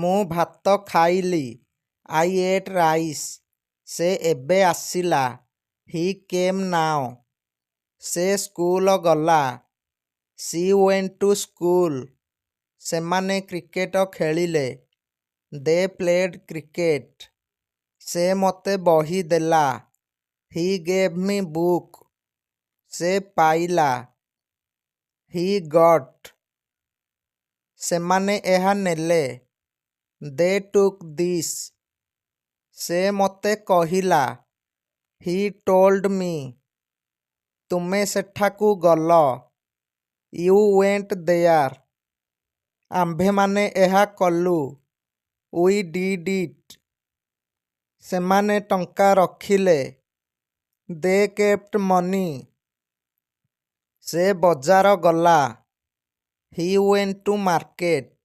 ମୁଁ ଭାତ ଖାଇଲି। I ate rice. ସେ ଏବେ ଆସିଲା। He came now. ସେ ସ୍କୁଲ ଗଲା। She went to school. ସେମାନେ କ୍ରିକେଟ ଖେଳିଲେ। They played cricket. ସେ ମୋତେ ବହି ଦେଲା। He gave me book. ସେ ପାଇଲା। He got. ସେମାନେ ଏହା ନେଲେ। They took this. ସେ ମୋତେ କହିଲା। He told me. ତୁମେ ସେଠାକୁ ଗଲ। You went there. ଆମ୍ଭେମାନେ ଏହା କଲୁ। We did it. ସେମାନେ ଟଙ୍କା ରଖିଲେ। They kept money. ସେ ବଜାର ଗଲା। He went to market.